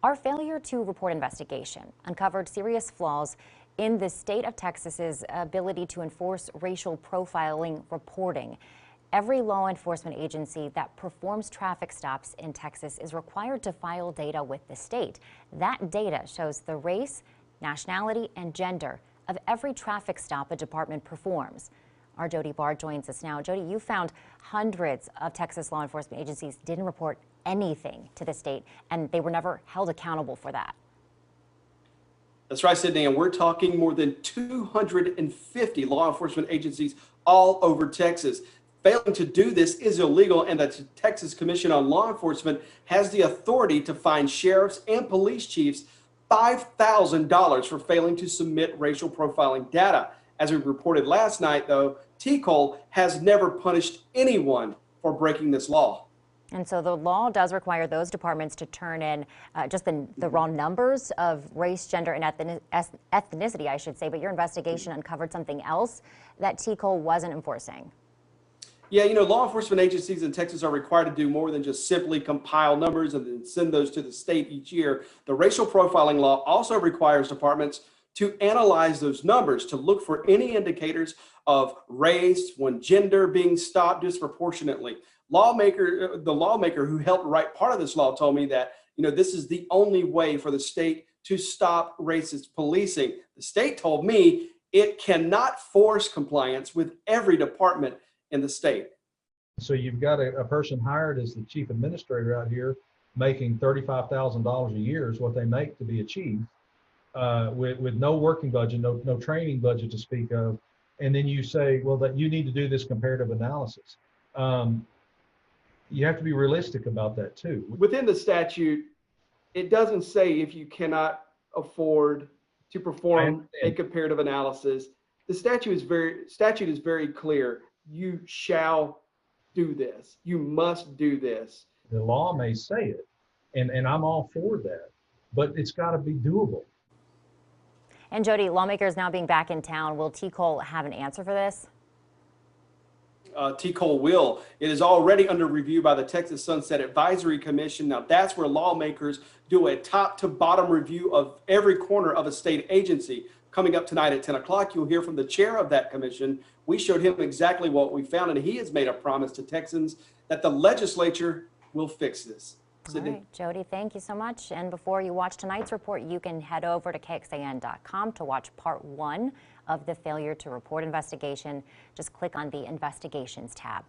Our failure to report investigation uncovered serious flaws in the state of Texas's ability to enforce racial profiling reporting. Every law enforcement agency that performs traffic stops in Texas is required to file data with the state. That data shows the race, nationality, and gender of every traffic stop a department performs. Our Jody Barr joins us now. Jody, you found hundreds of Texas law enforcement agencies didn't report anything to the state, and they were never held accountable for that. That's right, Sydney, and we're talking more than 250 law enforcement agencies all over Texas. Failing to do this is illegal, and the Texas Commission on Law Enforcement has the authority to fine sheriffs and police chiefs $5,000 for failing to submit racial profiling data. As we reported last night, though, TCOLE has never punished anyone for breaking this law. And so the law does require those departments to turn in just the raw numbers of race, gender, and ethnicity, I should say. But your investigation uncovered something else that TCOLE wasn't enforcing. Yeah, you know, law enforcement agencies in Texas are required to do more than just simply compile numbers and then send those to the state each year. The racial profiling law also requires departments to analyze those numbers to look for any indicators of race, when gender being stopped disproportionately. The lawmaker who helped write part of this law told me that, you know, this is the only way for the state to stop racist policing. The state told me it cannot force compliance with every department in the state. So you've got a person hired as the chief administrator out here making $35,000 a year is what they make to be a chief, with no working budget, no training budget to speak of. And then you say, well, that you need to do this comparative analysis. You have to be realistic about that too. Within the statute, it doesn't say if you cannot afford to perform a comparative analysis. The statute is very clear. You shall do this. You must do this. The law may say it, and I'm all for that, but it's got to be doable. And Jody, lawmakers now being back in town, will TCOLE have an answer for this? TCOLE will. It is already under review by the Texas Sunset Advisory Commission. Now, that's where lawmakers do a top to bottom review of every corner of a state agency. Coming up tonight at 10 o'clock, you'll hear from the chair of that commission. We showed him exactly what we found, and he has made a promise to Texans that the legislature will fix this. All right, Jody, thank you so much. And before you watch tonight's report, you can head over to KXAN.com to watch part 1 of the failure to report investigation. Just click on the investigations tab.